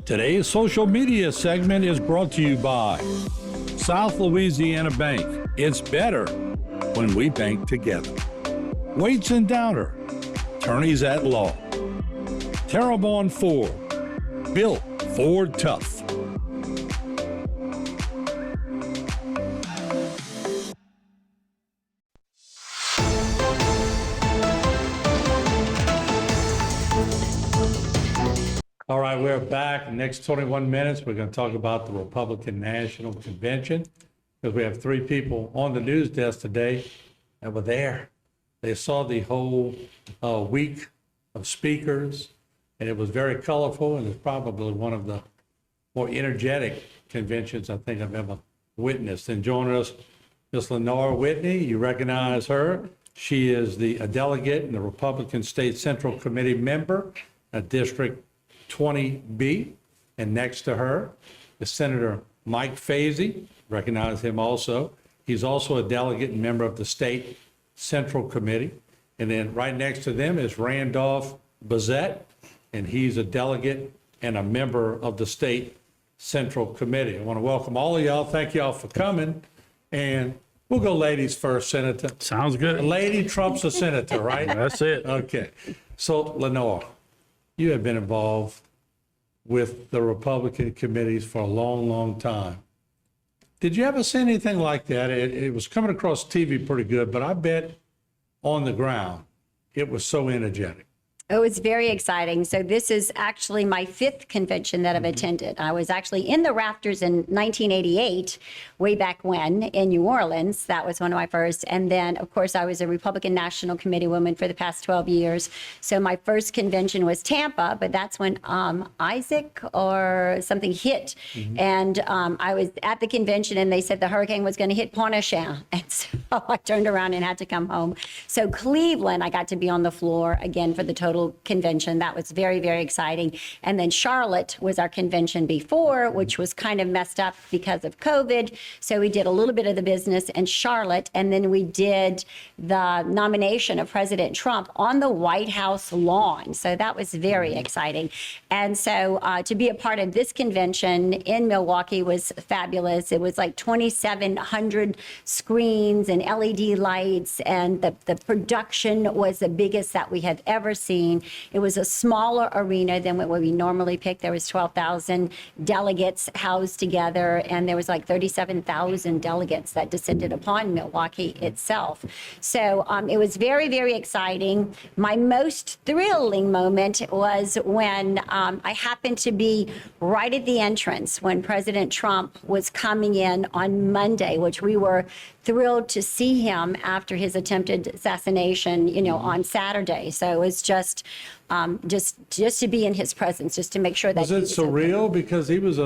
Today's social media segment is brought to you by South Louisiana Bank. It's better when we bank together. Waits and Downer, attorneys at law. Terrebonne Ford, built Ford tough. All right, we're back. Next 21 minutes, we're going to talk about the Republican National Convention because we have three people on the news desk today that were there. They saw the whole week of speakers, and it was very colorful, and it's probably one of the more energetic conventions I think I've ever witnessed. And joining us, Ms. Lenore Whitney. You recognize her. She is a delegate and the Republican State Central Committee member at District 20B, and next to her is Senator Mike Fazee. Recognize him also. He's also a delegate and member of the State Central Committee. And then right next to them is Randolph Bazette, and he's a delegate and a member of the State Central Committee. I want to welcome all of y'all. Thank y'all for coming. And we'll go ladies first, Senator. Sounds good. A lady trumps a senator, right? That's it. Okay. So, Lenore, you have been involved with the Republican committees for a long, long time. Did you ever see anything like that? It was coming across TV pretty good, but I bet on the ground it was so energetic. It was very exciting. So this is actually my fifth convention that I've attended. I was actually in the rafters in 1988, way back when, in New Orleans. That was one of my first. And then, of course, I was a Republican National Committee woman for the past 12 years. So my first convention was Tampa, but that's when Isaac or something hit. And I was at the convention, and they said the hurricane was going to hit Pointe-au-Tremble. And so I turned around and had to come home. So Cleveland, I got to be on the floor again for the total convention. That was very, very exciting. And then Charlotte was our convention before, which was kind of messed up because of COVID. So we did a little bit of the business in Charlotte, and then we did the nomination of President Trump on the White House lawn. So that was very exciting. And so to be a part of this convention in Milwaukee was fabulous. It was like 2,700 screens and LED lights, and the production was the biggest that we had ever seen. It was a smaller arena than what we normally pick. There was 12,000 delegates housed together, and there was like 37,000 delegates that descended upon Milwaukee itself. So it was very, very exciting. My most thrilling moment was when I happened to be right at the entrance when President Trump was coming in on Monday, which we were thrilled to see him after his attempted assassination, on Saturday. So it was just to be in his presence, just to make sure that was it surreal okay. Because he was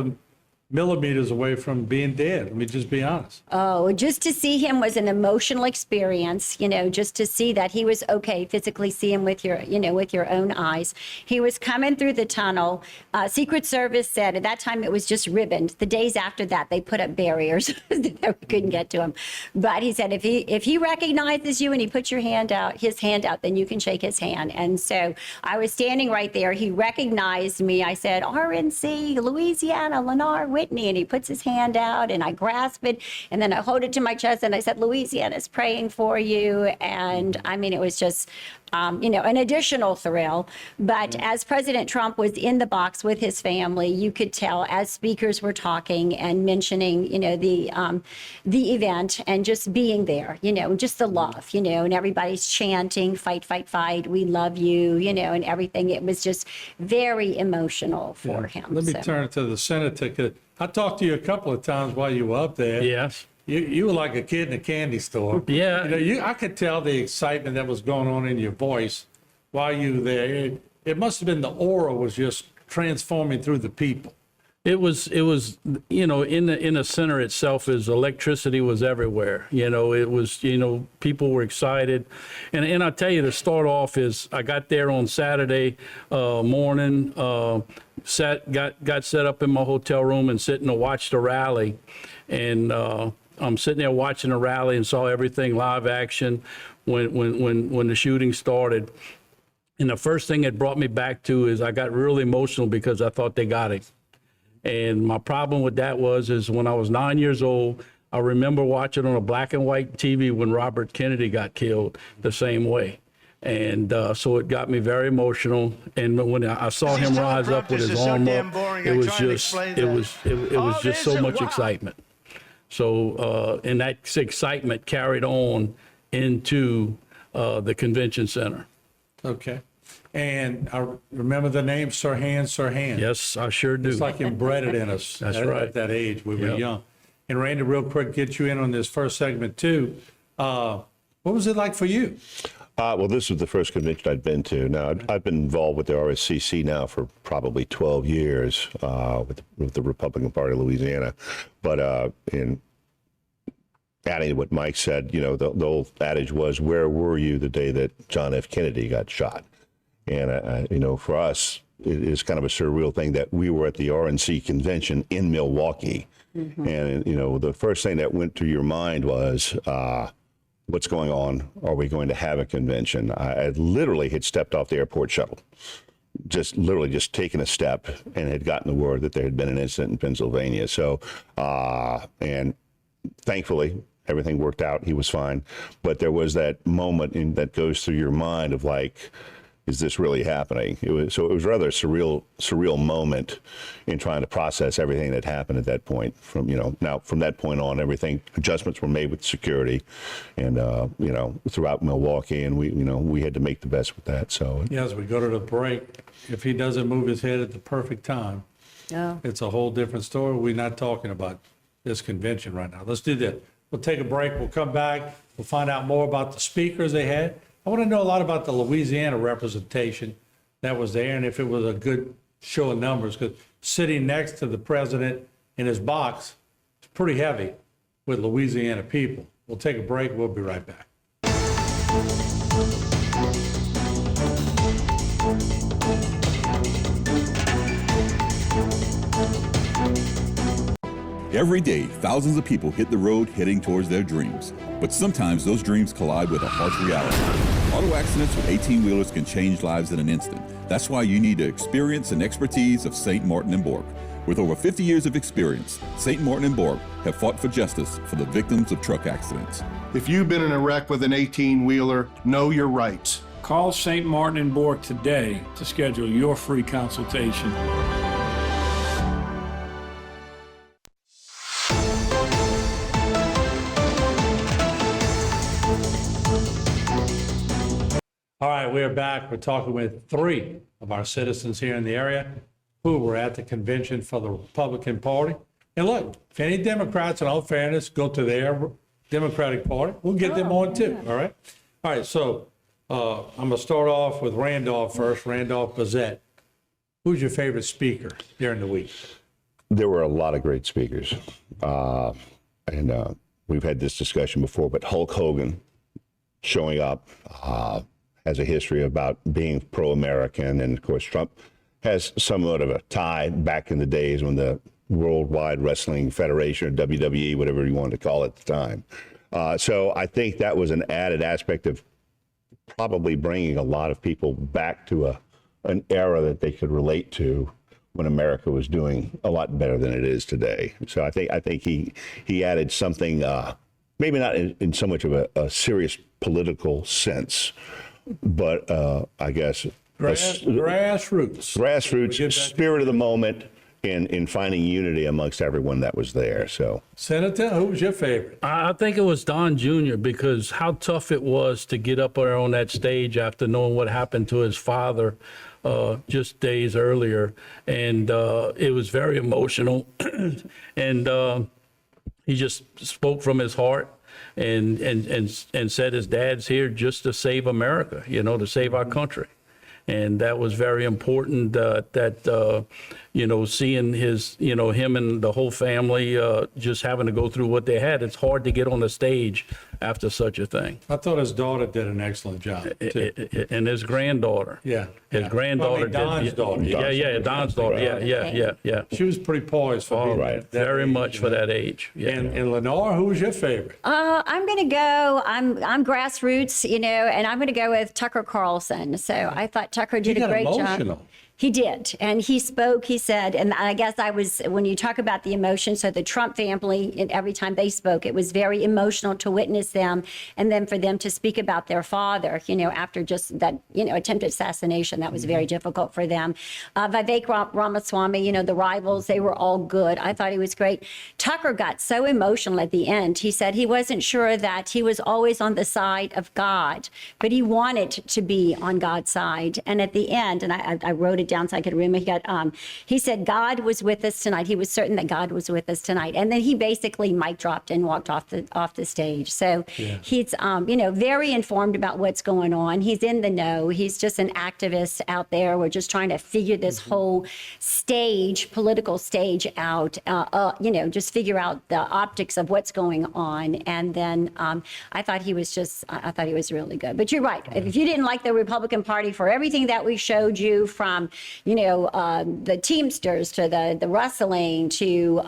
millimeters away from being dead. Let me just be honest. Oh, just to see him was an emotional experience, just to see that he was okay, physically see him with your own eyes. He was coming through the tunnel. Secret Service said at that time it was just ribboned. The days after that, they put up barriers that we couldn't get to him. But he said, if he recognizes you and he puts his hand out, then you can shake his hand. And so I was standing right there. He recognized me. I said, RNC, Louisiana, Lenore Whitney, and he puts his hand out, and I grasp it, and then I hold it to my chest, and I said, Louisiana's praying for you. And I mean, it was just, an additional thrill. But as President Trump was in the box with his family, you could tell as speakers were talking and mentioning, the event and just being there, just the love, and everybody's chanting, fight, fight, fight, we love you, and everything. It was just very emotional for him. Let me turn to the senator. I talked to you a couple of times while you were up there. Yes. You were like a kid in a candy store. Yeah. I could tell the excitement that was going on in your voice while you were there. It must have been the aura was just transforming through the people. It was, in the center itself is electricity was everywhere. It was, people were excited. And I tell you, to start off is I got there on Saturday morning, got set up in my hotel room and sitting to watch the rally. And I'm sitting there watching the rally and saw everything live action when the shooting started. And the first thing it brought me back to is I got really emotional because I thought they got it. And my problem with that is when I was 9 years old, I remember watching on a black and white TV when Robert Kennedy got killed the same way. And so it got me very emotional. And when I saw him rise up with his arm up, it was just so much excitement. So, and that excitement carried on into the convention center. Okay. And I remember the name Sirhan Sirhan. Yes, I sure do. It's like embedded in us. That's at, right. At that age, we were Yep. young. And Randy, real quick, get you in on this first segment too. What was it like for you? Well, this was the first convention I'd been to. Now, I've been involved with the RSCC now for probably 12 years with the Republican Party of Louisiana. But in adding to what Mike said, you know, the old adage was, where were you the day that John F. Kennedy got shot? And, you know, for us, it is kind of a surreal thing that we were at the RNC convention in Milwaukee. Mm-hmm. And, you know, the first thing that went through your mind was, what's going on? Are we going to have a convention? I literally had stepped off the airport shuttle, just literally just taken a step, and had gotten the word that there had been an incident in Pennsylvania. So, and thankfully, everything worked out. He was fine. But there was that moment that goes through your mind of like, is this really happening? It was rather a surreal moment in trying to process everything that happened at that point. From that point on, adjustments were made with security, and throughout Milwaukee, and we had to make the best with that. So Yeah, as we go to the break, if he doesn't move his head at the perfect time, it's a whole different story. We're not talking about this convention right now. Let's do that. We'll take a break. We'll come back. We'll find out more about the speakers they had. I want to know a lot about the Louisiana representation that was there, and if it was a good show of numbers, because sitting next to the president in his box, it's pretty heavy with Louisiana people. We'll take a break. We'll be right back. Every day, thousands of people hit the road heading towards their dreams. But sometimes those dreams collide with a harsh reality. Auto accidents with 18-wheelers can change lives in an instant. That's why you need the experience and expertise of St. Martin & Bork. With over 50 years of experience, St. Martin & Bork have fought for justice for the victims of truck accidents. If you've been in a wreck with an 18-wheeler, know your rights. Call St. Martin & Bork today to schedule your free consultation. All right, we're back. We're talking with three of our citizens here in the area who were at the convention for the Republican Party. And look, if any Democrats, in all fairness, go to their Democratic Party, we'll get them on too, all right? All right, so I'm going to start off with Randolph first, Randolph Bazette. Who's your favorite speaker during the week? there were a lot of great speakers. And we've had this discussion before, but Hulk Hogan showing up has a history about being pro-American. And of course, Trump has somewhat of a tie back in the days when the Worldwide Wrestling Federation, or WWE, whatever you wanted to call it at the time. So I think that was an added aspect of probably bringing a lot of people back to an era that they could relate to when America was doing a lot better than it is today. So I think he added something, maybe not in so much of a serious political sense, but I guess grassroots spirit of the moment in finding unity amongst everyone that was there. So, Senator, who was your favorite? I think it was Don Jr. because how tough it was to get up there on that stage after knowing what happened to his father just days earlier. And it was very emotional. And he just spoke from his heart and said his dad's here just to save America, to save our country. And that was very important seeing his, him and the whole family just having to go through what they had. It's hard to get on the stage after such a thing. I thought his daughter did an excellent job, too. And his granddaughter. Yeah. His yeah. granddaughter Well, I mean, Don's did. daughter. Yeah, Don's daughter. Yeah. She was pretty poised for being right. that Very age, much you for know. that age. Yeah. And Lenore, who was your favorite? I'm going to go, I'm grassroots, and I'm going to go with Tucker Carlson. So I thought Tucker did a got great emotional. job. He did. And he spoke, he said, and I guess when you talk about the emotion, so the Trump family, and every time they spoke, it was very emotional to witness them. And then for them to speak about their father, after just that, attempted assassination, that was very difficult for them. Vivek Ramaswamy, the rivals, they were all good. I thought he was great. Tucker got so emotional at the end. He said he wasn't sure that he was always on the side of God, but he wanted to be on God's side. And at the end, and I wrote it down so I could remember, he said, God was with us tonight. He was certain that God was with us tonight. And then he basically mic dropped and walked off the stage. So he's, very informed about what's going on. He's in the know. He's just an activist out there. We're just trying to figure this whole political stage out, just figure out the optics of what's going on. And then I thought he was really good. But you're right. If you didn't like the Republican Party for everything that we showed you, from the Teamsters to the wrestling to,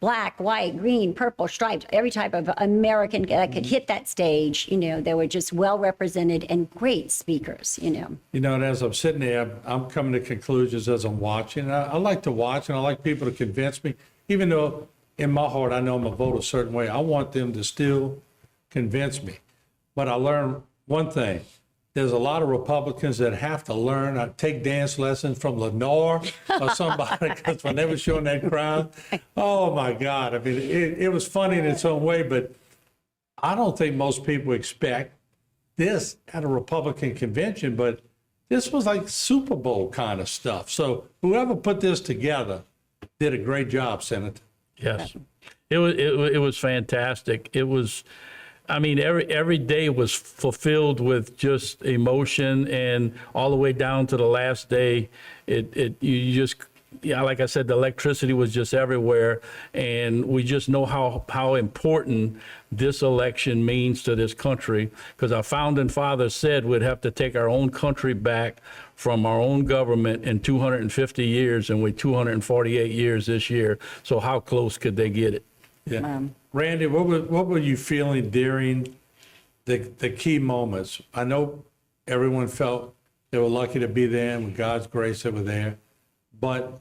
black, white, green, purple stripes, every type of American that could hit that stage, they were just well represented and great speakers, And as I'm sitting there, I'm coming to conclusions as I'm watching. I like to watch, and I like people to convince me, even though in my heart I know I'm going to vote a certain way. I want them to still convince me. But I learned one thing. There's a lot of Republicans that have to learn, take dance lessons from Lenore or somebody, because when they were showing that crowd, oh my God. I mean, it was funny in its own way, but I don't think most people expect this at a Republican convention, but this was like Super Bowl kind of stuff. So whoever put this together did a great job, Senator. Yes. It was fantastic. It was, every day was fulfilled with just emotion, and all the way down to the last day, like I said, the electricity was just everywhere, and we just know how important this election means to this country, because our founding fathers said we'd have to take our own country back from our own government in 250 years, and we're 248 years this year. So how close could they get it? Yeah. Randy, what were you feeling during the key moments? I know everyone felt they were lucky to be there, and with God's grace they were there. But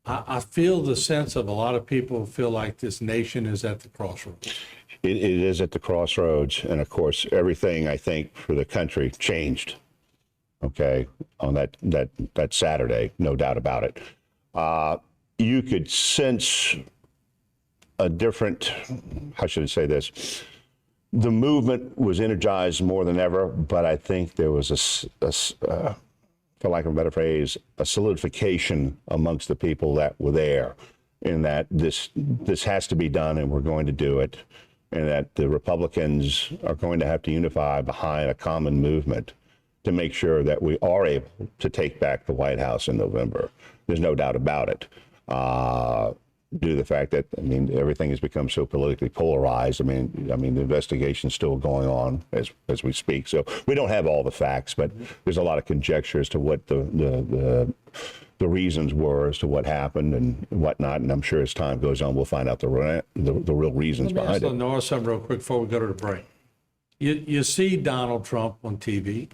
I feel the sense of a lot of people feel like this nation is at the crossroads. It is at the crossroads. And of course, everything I think for the country changed, okay, on that Saturday, no doubt about it. You could sense a different, how should I say this? The movement was energized more than ever, but I think there was for lack of a better phrase, a solidification amongst the people that were there, in that this has to be done and we're going to do it, and that the Republicans are going to have to unify behind a common movement to make sure that we are able to take back the White House in November. There's no doubt about it. Due to the fact that, everything has become so politically polarized. The investigation's still going on as we speak. So we don't have all the facts, but there's a lot of conjecture as to what the reasons were as to what happened and whatnot. And I'm sure as time goes on, we'll find out the real reasons behind it. Let me ask Lenore something real quick before we go to the break. You see Donald Trump on TV.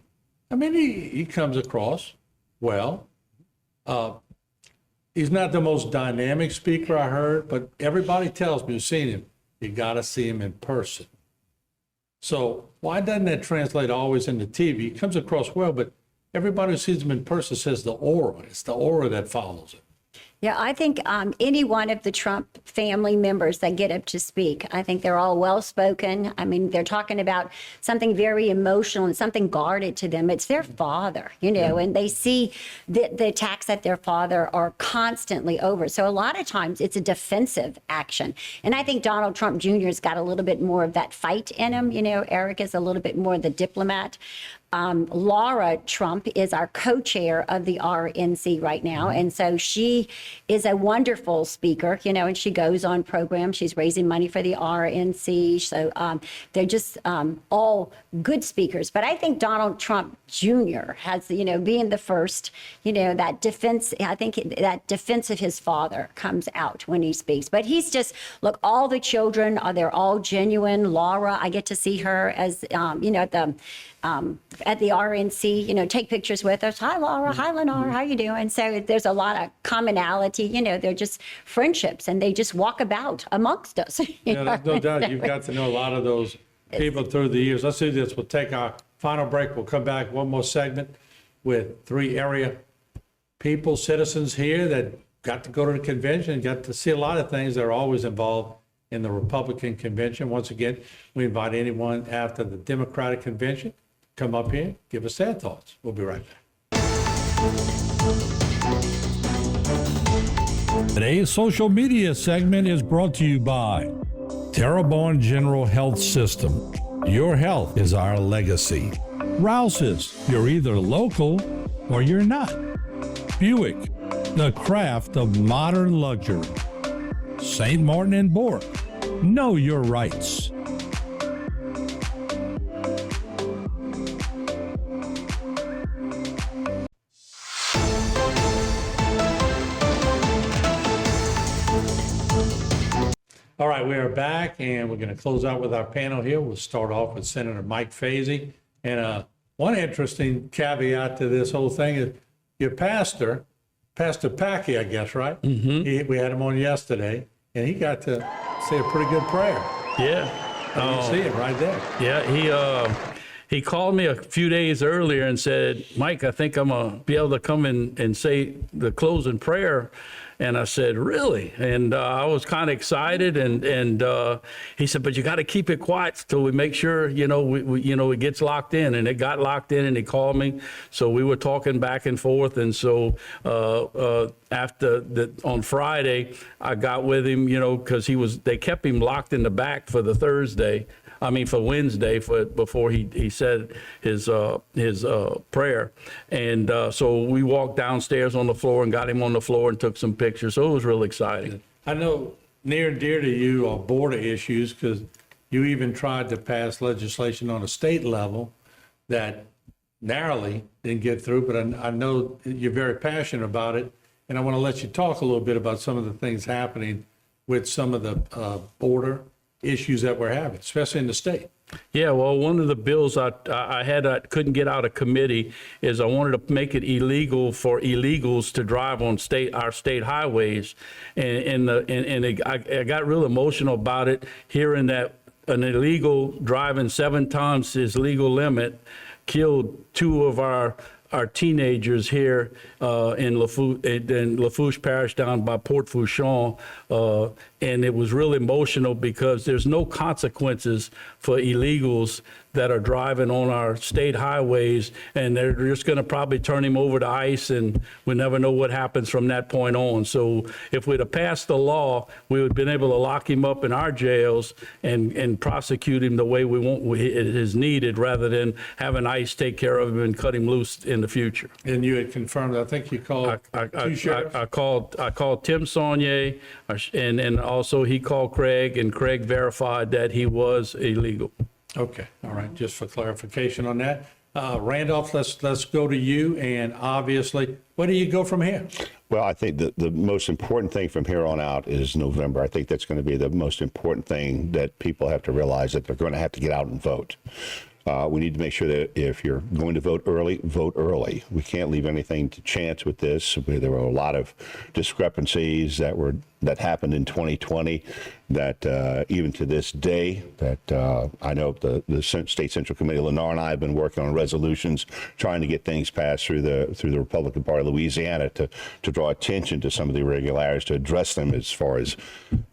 He comes across well. He's not the most dynamic speaker I heard, but everybody tells me who's seen him, you got to see him in person. So why doesn't that translate always into TV? He comes across well, but everybody who sees him in person says the aura. It's the aura that follows it. Yeah, I think any one of the Trump family members that get up to speak, I think they're all well-spoken. They're talking about something very emotional and something guarded to them. It's their father, and they see the attacks at their father are constantly over. So a lot of times it's a defensive action. And I think Donald Trump Jr. has got a little bit more of that fight in him. Eric is a little bit more the diplomat. Laura Trump is our co-chair of the RNC right now. And so she is a wonderful speaker, and she goes on programs. She's raising money for the RNC. So they're just all good speakers. But I think Donald Trump Jr. has, being the first, that defense, I think that defense of his father comes out when he speaks. But he's just, look, all the children, they're all genuine. Laura, I get to see her as, at the RNC, take pictures with us. Hi, Laura. Hi, Lenore. How you doing? So there's a lot of commonality. They're just friendships, and they just walk about amongst us. Yeah, there's no doubt. You've got to know a lot of those people through the years. Let's do this. We'll take our final break. We'll come back one more segment with 3 area people, citizens here that got to go to the convention, got to see a lot of things that are always involved in the Republican convention. Once again, we invite anyone after the Democratic convention, come up here, give us their thoughts. We'll be right back. Today's social media segment is brought to you by Terrebonne General Health System. Your health is our legacy. Rouse's, you're either local or you're not. Buick, the craft of modern luxury. St. Martin and Bork, know your rights. All right, we are back, and we're going to close out with our panel here. We'll start off with Senator Mike Fazee. And one interesting caveat to this whole thing is your pastor, Pastor Packy, I guess, right? Mm-hmm. We had him on yesterday, and he got to say a pretty good prayer. Yeah. You can see it right there. Yeah, he called me a few days earlier and said, Mike, I think I'm going to be able to come in and say the closing prayer. And I said, really? And I was kind of excited. And he said, but you got to keep it quiet till we make sure, it gets locked in. And it got locked in, and he called me. So we were talking back and forth. And so on Friday, I got with him, because they kept him locked in the back for the for Wednesday, before he said his prayer. And so we walked downstairs on the floor and got him on the floor and took some pictures. So it was real exciting. I know near and dear to you are border issues, because you even tried to pass legislation on a state level that narrowly didn't get through, but I know you're very passionate about it. And I want to let you talk a little bit about some of the things happening with some of the border issues that we're having, especially in the state. Yeah, well, one of the bills I couldn't get out of committee is I wanted to make it illegal for illegals to drive on our state highways, and I got real emotional about it, hearing that an illegal driving 7 times his legal limit killed 2 of our teenagers here in Lafourche Parish down by Port Fouchon. And it was real emotional because there's no consequences for illegals that are driving on our state highways, and they're just going to probably turn him over to ICE, and we never know what happens from that point on. So if we'd have passed the law, we would have been able to lock him up in our jails and prosecute him the way we want it is needed, rather than having ICE take care of him and cut him loose in the future. And you had confirmed, I think you called 2 sheriffs? I called Tim Saunier, and also he called Craig, and Craig verified that he was illegal. Okay, all right, just for clarification on that. Randolph, let's go to you, and obviously, where do you go from here? Well, I think the most important thing from here on out is November. I think that's going to be the most important thing that people have to realize, that they're going to have to get out and vote. We need to make sure that if you're going to vote early, vote early. We can't leave anything to chance with this. There were a lot of discrepancies that happened in 2020 that even to this day, that I know the State Central Committee, Lenore and I have been working on resolutions trying to get things passed through the Republican Party of Louisiana to draw attention to some of the irregularities, to address them as far as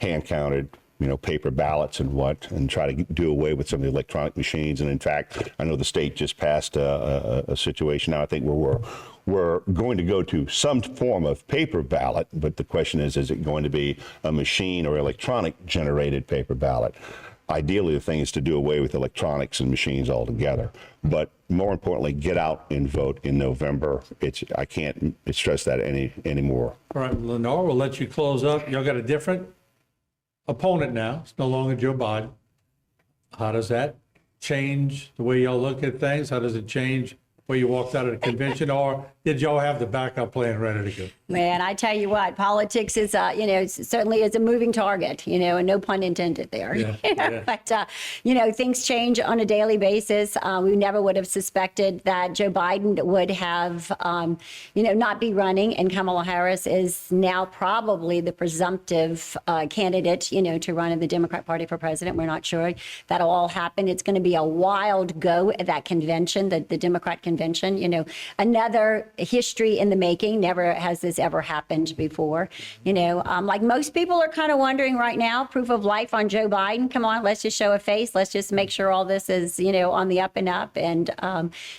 hand-counted paper ballots and try to do away with some of the electronic machines. And in fact, I know the state just passed a situation now, I think, where we're going to go to some form of paper ballot, but the question is it going to be a machine or electronic generated paper ballot? ideally, the thing is to do away with electronics and machines altogether. But more importantly, get out and vote in November. I can't stress that anymore. All right, Lenore, we'll let you close up. Y'all got a different opponent now. It's no longer Joe Biden. How does that change the way y'all look at things? How does it change where you walked out of the convention, or did y'all have the backup plan ready to go? Man, I tell you what, politics is, certainly is a moving target, and no pun intended there. Yeah. But, things change on a daily basis. We never would have suspected that Joe Biden would have, not be running, and Kamala Harris is now probably the presumptive candidate, to run in the Democrat Party for president. We're not sure that'll all happen. It's going to be a wild go at that convention, the Democrat convention. Another history in the making. Never has this ever happened before. Like most people are kind of wondering right now, proof of life on Joe Biden. Come on, let's just show a face. Let's just make sure all this is, on the up and up. And,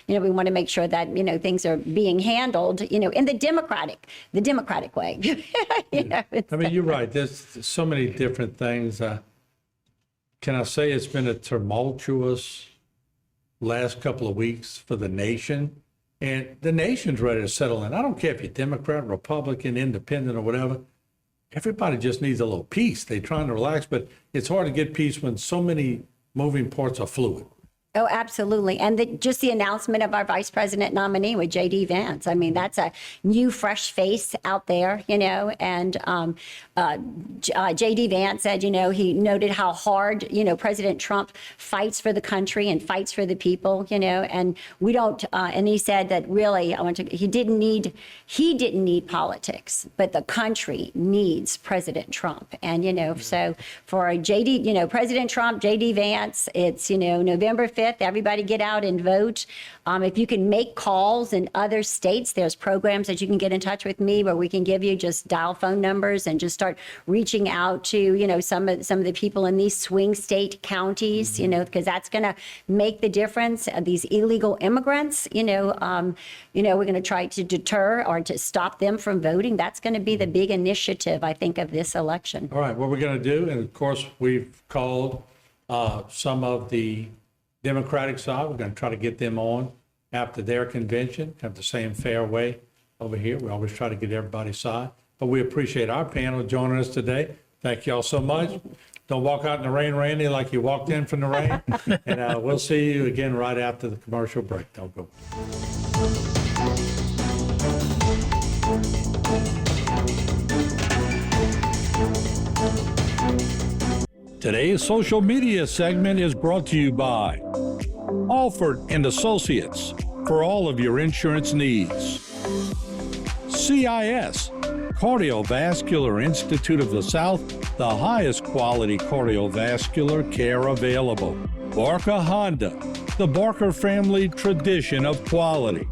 we want to make sure that, things are being handled, in the democratic way. I mean, you're right. There's so many different things. Can I say it's been a tumultuous last couple of weeks for the nation? And the nation's ready to settle in. I don't care if you're Democrat, Republican, Independent, or whatever. Everybody just needs a little peace. They're trying to relax, but it's hard to get peace when so many moving parts are fluid. Oh, absolutely. And just the announcement of our vice president nominee with J.D. Vance. I mean, that's a new, fresh face out there, and J.D. Vance said, he noted how hard, President Trump fights for the country and fights for the people, and we don't, and he said that really, he didn't need politics, but the country needs President Trump. And, so for J.D., President Trump, J.D. Vance, it's, November 5th. Everybody get out and vote. If you can make calls in other states, there's programs that you can get in touch with me where we can give you just dial phone numbers and just start reaching out to, some of the people in these swing state counties, because that's going to make the difference. These illegal immigrants, we're going to try to deter or to stop them from voting. That's going to be the big initiative, I think, of this election. All right, what we're going to do, and of course, we've called some of the Democratic side. We're going to try to get them on after their convention, have the same fair way over here. We always try to get everybody's side, but we appreciate our panel joining us today. Thank you all so much. Don't walk out in the rain, Randy, like you walked in from the rain. And we'll see you again right after the commercial break. Don't go. Today's social media segment is brought to you by Alford and Associates for all of your insurance needs. CIS, Cardiovascular Institute of the South, the highest quality cardiovascular care available. Barker Honda, the Barker family tradition of quality.